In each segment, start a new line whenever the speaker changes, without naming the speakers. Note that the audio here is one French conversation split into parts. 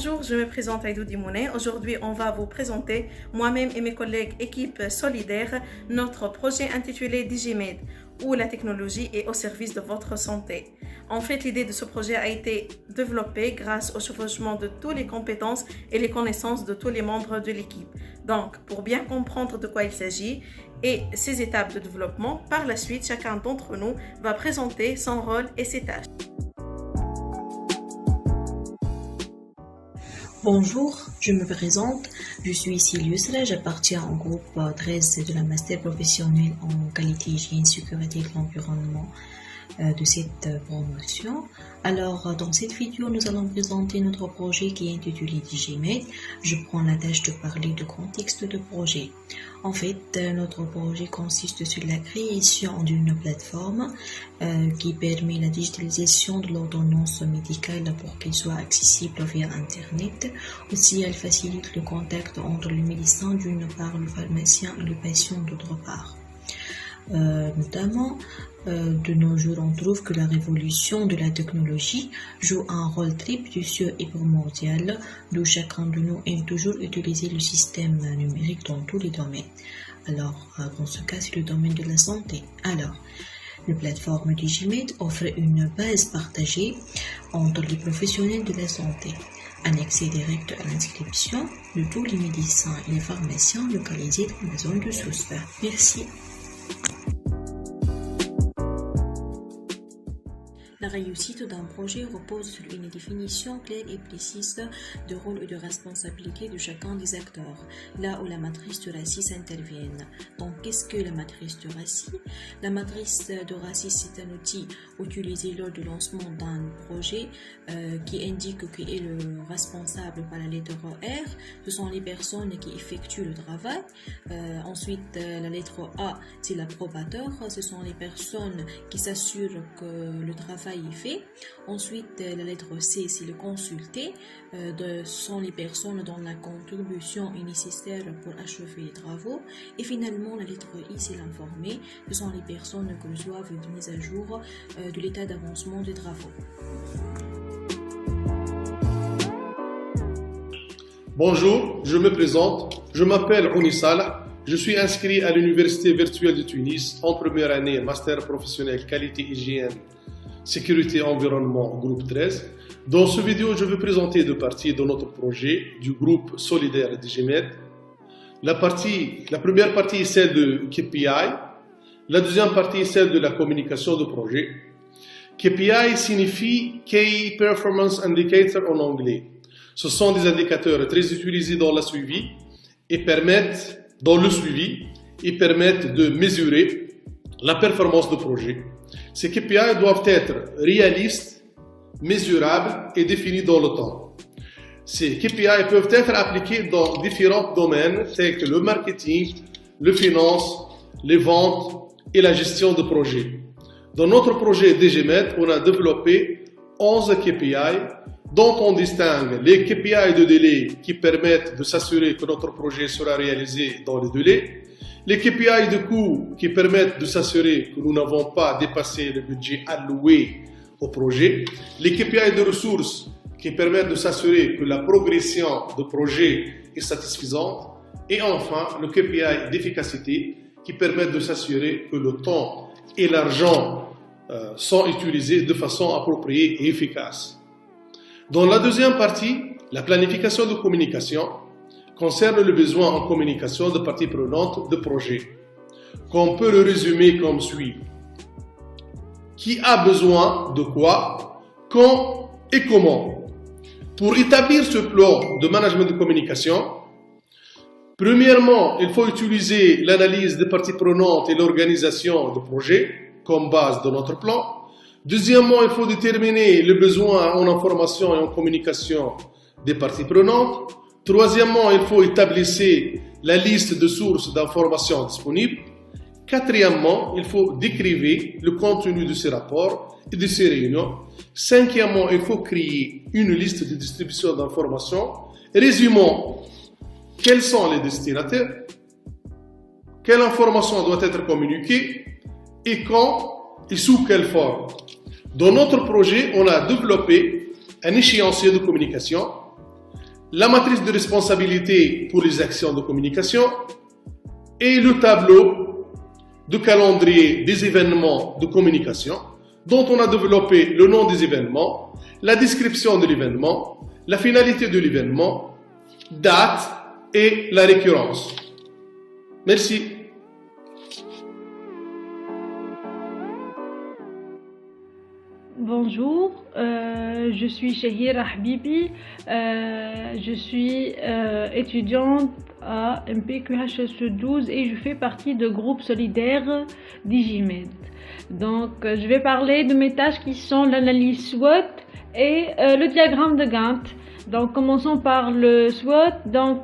Bonjour, je me présente Aïdou Dimouné. Aujourd'hui, on va vous présenter, moi-même et mes collègues équipe solidaire, notre projet intitulé DigiMed, où la technologie est au service de votre santé. En fait, l'idée de ce projet a été développée grâce au chevauchement de toutes les compétences et les connaissances de tous les membres de l'équipe. Donc, pour bien comprendre de quoi il s'agit et ses étapes de développement, par la suite, chacun d'entre nous va présenter son rôle et ses tâches.
Bonjour, je me présente, je suis Sylvia, j'appartiens au groupe 13 de la master professionnelle en qualité, hygiène, sécurité de l'environnement de cette promotion. Alors, dans cette vidéo, nous allons présenter notre projet qui est intitulé DigiMed. Je prends la tâche de parler du contexte de projet. En fait, notre projet consiste sur la création d'une plateforme qui permet la digitalisation de l'ordonnance médicale pour qu'elle soit accessible via Internet. Aussi, elle facilite le contact entre le médecin d'une part, le pharmacien et le patient d'autre part. Notamment, de nos jours, on trouve que la révolution de la technologie joue un rôle très précieux et primordial, d'où chacun de nous aime toujours utiliser le système numérique dans tous les domaines. Alors, dans ce cas, c'est le domaine de la santé. Alors, la plateforme DigiMed offre une base partagée entre les professionnels de la santé, un accès direct à l'inscription de tous les médecins et les pharmaciens localisés dans la zone de sous-sphère. Merci. La réussite d'un projet repose sur une définition claire et précise de rôle et de responsabilité de chacun des acteurs, là où la matrice de Rassis intervient. Donc, qu'est-ce que la matrice de Rassis? La matrice de Rassis, c'est un outil utilisé lors du lancement d'un projet qui indique qui est le responsable par la lettre R. Ce sont les personnes qui effectuent le travail. Ensuite, la lettre A, c'est l'approbateur. Ce sont les personnes qui s'assurent que le travail est fait. Ensuite, la lettre C, c'est le consulté. Ce sont les personnes dont la contribution est nécessaire pour achever les travaux. Et finalement, la lettre I, c'est l'informé. Ce sont les personnes qui reçoivent une mise à jour de l'état d'avancement des travaux.
Bonjour, je me présente. Je m'appelle Ounissal. Je suis inscrit à l'Université virtuelle de Tunis en première année, master professionnel qualité, hygiène, sécurité, environnement, groupe 13. Dans cette vidéo, je vais présenter deux parties de notre projet du groupe solidaire DigiMed. La première partie est celle de KPI. La deuxième partie est celle de la communication de projet. KPI signifie Key Performance Indicator en anglais. Ce sont des indicateurs très utilisés dans le suivi et permettent de mesurer la performance du projet. Ces KPI doivent être réalistes, mesurables et définis dans le temps. Ces KPI peuvent être appliqués dans différents domaines tels que le marketing, le finance, les ventes et la gestion de projets. Dans notre projet DigiMed, on a développé 11 KPI dont on distingue les KPI de délai qui permettent de s'assurer que notre projet sera réalisé dans les délais, les KPI de coût qui permettent de s'assurer que nous n'avons pas dépassé le budget alloué au projet, les KPI de ressources qui permettent de s'assurer que la progression du projet est satisfaisante, et enfin le KPI d'efficacité qui permettent de s'assurer que le temps et l'argent sont utilisés de façon appropriée et efficace. Dans la deuxième partie, la planification de communication concerne le besoin en communication de parties prenantes de projet, qu'on peut le résumer comme suit. Qui a besoin de quoi, quand et comment? Pour établir ce plan de management de communication, premièrement, il faut utiliser l'analyse des parties prenantes et l'organisation du projet comme base de notre plan. Deuxièmement, il faut déterminer le besoin en information et en communication des parties prenantes. Troisièmement, il faut établir la liste de sources d'informations disponibles. Quatrièmement, il faut décrire le contenu de ces rapports et de ces réunions. Cinquièmement, il faut créer une liste de distribution d'informations résumant quels sont les destinataires, quelle information doit être communiquée et quand et sous quelle forme. Dans notre projet, on a développé un échéancier de communication la matrice de responsabilité pour les actions de communication et le tableau de calendrier des événements de communication dont on a développé le nom des événements, la description de l'événement, la finalité de l'événement, date et la récurrence. Merci.
Bonjour, je suis Shahira Habibi, je suis étudiante à MPQHSE 12 et je fais partie du groupe solidaire Digimed. Donc je vais parler de mes tâches qui sont l'analyse SWOT et le diagramme de Gantt. Donc commençons par le SWOT, donc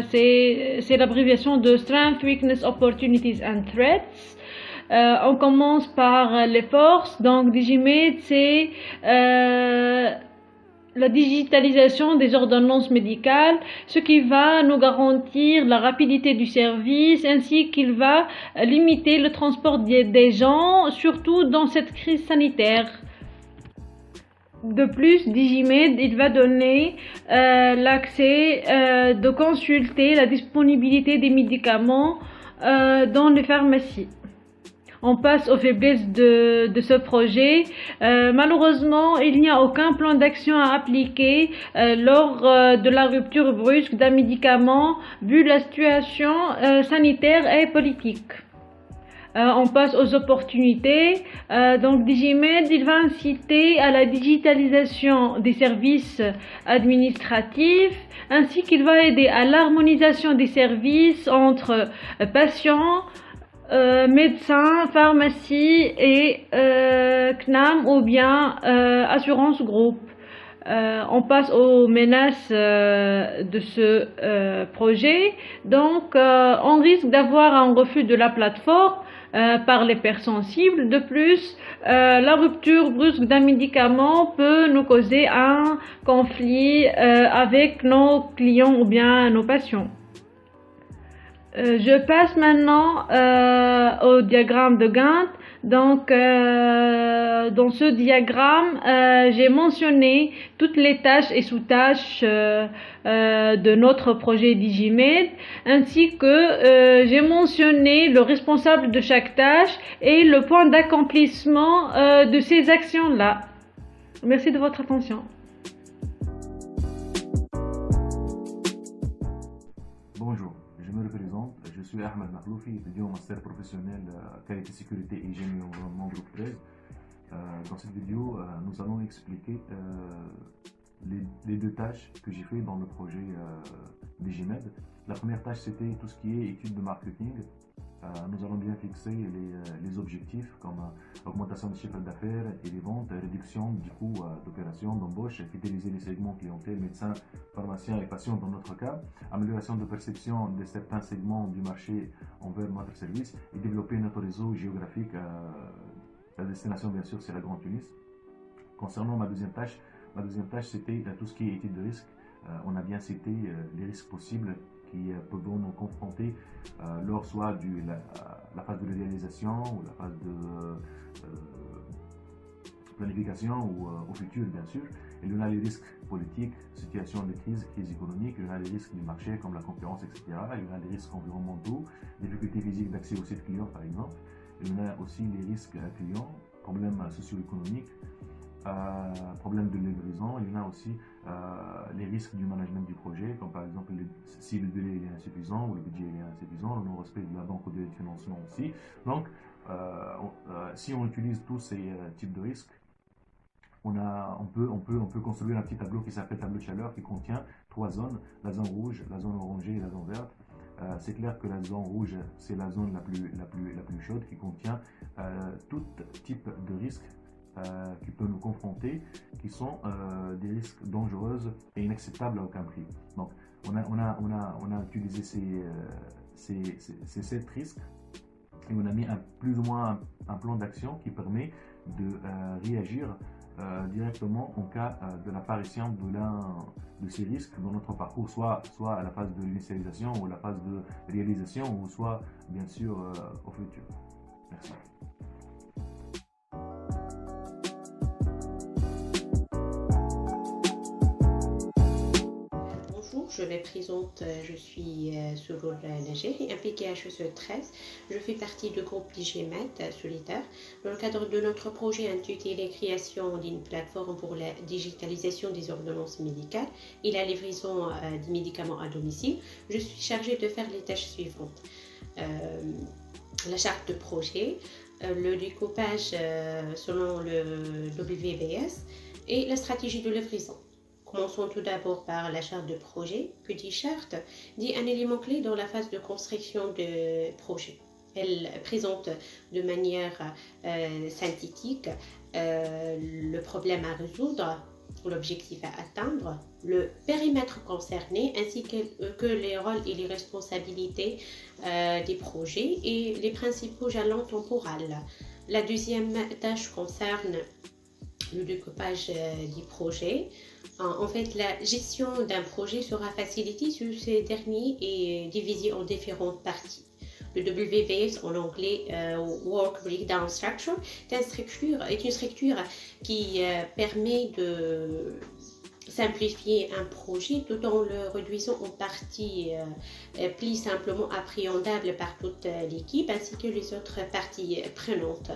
c'est l'abréviation de Strengths, Weakness, Opportunities and Threats. On commence par les forces. Donc Digimed, c'est la digitalisation des ordonnances médicales, ce qui va nous garantir la rapidité du service ainsi qu'il va limiter le transport des gens, surtout dans cette crise sanitaire. De plus, Digimed, il va donner l'accès de consulter la disponibilité des médicaments dans les pharmacies. On passe aux faiblesses de ce projet. Malheureusement, il n'y a aucun plan d'action à appliquer lors de la rupture brusque d'un médicament vu la situation sanitaire et politique. On passe aux opportunités. Donc Digimed, il va inciter à la digitalisation des services administratifs ainsi qu'il va aider à l'harmonisation des services entre patients, médecins, pharmacie et CNAM ou bien assurance groupe. On passe aux menaces de ce projet. Donc on risque d'avoir un refus de la plateforme par les personnes cibles. De plus, la rupture brusque d'un médicament peut nous causer un conflit avec nos clients ou bien nos patients. Je passe maintenant au diagramme de Gantt. Donc, dans ce diagramme, j'ai mentionné toutes les tâches et sous-tâches de notre projet Digimed, ainsi que j'ai mentionné le responsable de chaque tâche et le point d'accomplissement de ces actions-là. Merci de votre attention.
Bonjour. Je me représente, je suis Ahmed Mahloufi, étudiant en master professionnel qualité, sécurité et hygiène et environnement groupe 13. Dans cette vidéo, nous allons expliquer les deux tâches que j'ai fait dans le projet Digimed. La première tâche, c'était tout ce qui est étude de marketing. Nous allons bien fixer les objectifs comme augmentation du chiffre d'affaires et des ventes, réduction du coût d'opération, d'embauche, fidéliser les segments clientèle, médecins, pharmaciens et patients dans notre cas, amélioration de perception de certains segments du marché envers notre service et développer notre réseau géographique. La destination, bien sûr, c'est la Grande Tunis. Concernant ma deuxième tâche, c'était tout ce qui est étude de risque. On a bien cité les risques possibles qui peuvent nous confronter lors soit de la phase de réalisation ou la phase de planification ou au futur, bien sûr. Il y en a les risques politiques, situation de crise économique, il y en a les risques du marché comme la concurrence, etc. Il y en a les risques environnementaux, difficultés physiques d'accès au site client, par exemple. Il y en a aussi les risques clients, problèmes socio-économiques, problèmes de livraison. Il y en a aussi les risques du management du projet, comme par exemple si le délai est insuffisant ou le budget est insuffisant, le non-respect de la banque ou de financement aussi. Donc, si on utilise tous ces types de risques, on peut construire un petit tableau qui s'appelle tableau de chaleur qui contient 3 zones, la zone rouge, la zone orangée et la zone verte. C'est clair que la zone rouge, c'est la zone la plus chaude qui contient tout type de risques qui peuvent nous confronter, qui sont des risques dangereux et inacceptables à aucun prix. Donc, on a utilisé ces 7 risques et on a mis plus ou moins un plan d'action qui permet de réagir directement en cas de l'apparition de l'un de ces risques dans notre parcours, soit à la phase de l'initialisation ou à la phase de réalisation, ou soit bien sûr au futur. Merci.
Bonjour, Bonjour, je me présente, je suis Sourour Najeri, impliquée à HEC 13. Je fais partie du groupe DigiMed Solidaire dans le cadre de notre projet intitulé Création d'une plateforme pour la digitalisation des ordonnances médicales et la livraison des médicaments à domicile. Je suis chargée de faire les tâches suivantes. La charte de projet, le découpage selon le WBS et la stratégie de livraison. Commençons tout d'abord par la charte de projet. Petite charte dit un élément clé dans la phase de construction de projet. Elle présente de manière synthétique le problème à résoudre, l'objectif à atteindre, le périmètre concerné ainsi que les rôles et les responsabilités des projets et les principaux jalons temporels. La deuxième tâche concerne le découpage du projet. En fait, la gestion d'un projet sera facilitée si ce dernier est divisé en différentes parties. Le WBS en anglais, Work Breakdown Structure, est une structure qui permet de simplifier un projet tout en le réduisant en parties plus simplement appréhendables par toute l'équipe ainsi que les autres parties prenantes.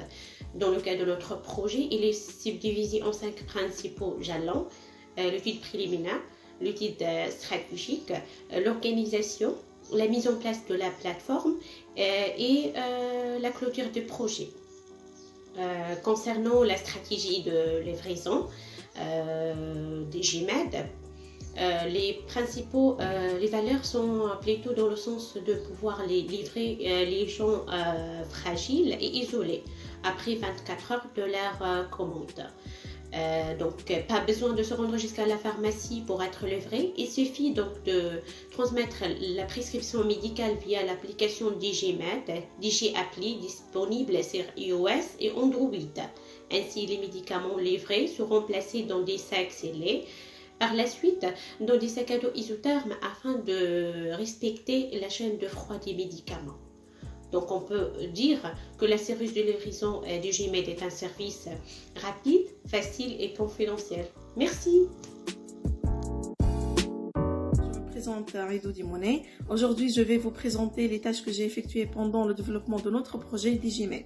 Dans le cas de notre projet, il est subdivisé en 5 principaux jalons: l'étude préliminaire, l'étude stratégique, l'organisation, la mise en place de la plateforme et la clôture du projet. Concernant la stratégie de livraison des GMED, les valeurs sont plutôt dans le sens de pouvoir les livrer les gens fragiles et isolés après 24 heures de leur commande. Donc pas besoin de se rendre jusqu'à la pharmacie pour être livré. Il suffit donc de transmettre la prescription médicale via l'application DigiMed, DigiAppli, disponible sur iOS et Android. Ainsi, les médicaments livrés seront placés dans des sacs scellés, par la suite dans des sacs à dos isothermes afin de respecter la chaîne de froid des médicaments. Donc on peut dire que le service de livraison du GMED est un service rapide, facile et confidentiel. Merci.
Je me présente Aïdou Dimouné. Aujourd'hui, je vais vous présenter les tâches que j'ai effectuées pendant le développement de notre projet DigiMed.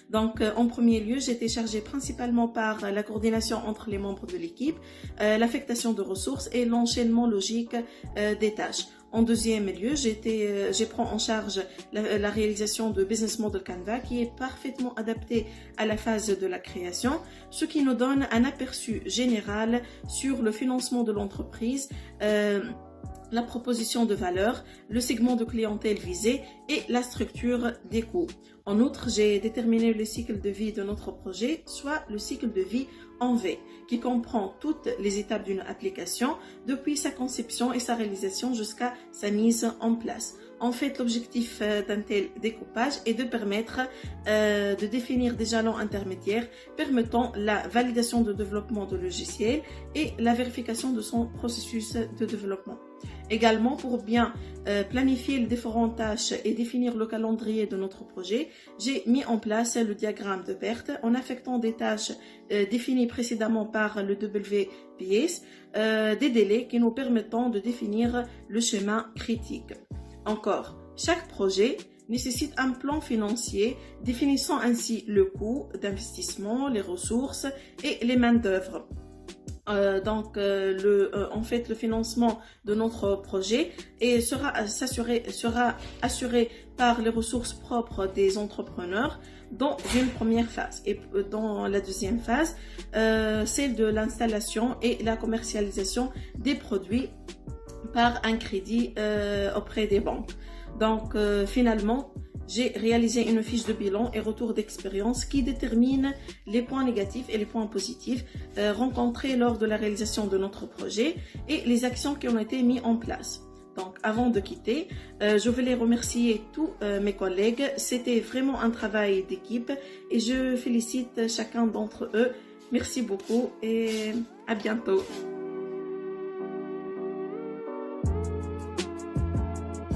Donc, en premier lieu, j'étais chargée principalement par la coordination entre les membres de l'équipe, l'affectation de ressources et l'enchaînement logique des tâches. En deuxième lieu, je prends en charge la réalisation de Business Model Canva qui est parfaitement adapté à la phase de la création, ce qui nous donne un aperçu général sur le financement de l'entreprise, la proposition de valeur, le segment de clientèle visé et la structure des coûts. En outre, j'ai déterminé le cycle de vie de notre projet, soit le cycle de vie en V, qui comprend toutes les étapes d'une application, depuis sa conception et sa réalisation jusqu'à sa mise en place. En fait, l'objectif d'un tel découpage est de permettre de définir des jalons intermédiaires permettant la validation de développement de logiciel et la vérification de son processus de développement. Également, pour bien planifier les différentes tâches et définir le calendrier de notre projet, j'ai mis en place le diagramme de PERT en affectant des tâches définies précédemment par le WBS, des délais qui nous permettent de définir le schéma critique. Encore, chaque projet nécessite un plan financier définissant ainsi le coût d'investissement, les ressources et les main-d'œuvre. En fait, le financement de notre projet sera assuré par les ressources propres des entrepreneurs dans une première phase. Et dans la deuxième phase, celle de l'installation et la commercialisation des produits par un crédit auprès des banques. Donc, finalement, j'ai réalisé une fiche de bilan et retour d'expérience qui détermine les points négatifs et les points positifs rencontrés lors de la réalisation de notre projet et les actions qui ont été mises en place. Donc, avant de quitter, je voulais remercier tous mes collègues. C'était vraiment un travail d'équipe et je félicite chacun d'entre eux. Merci beaucoup et à bientôt.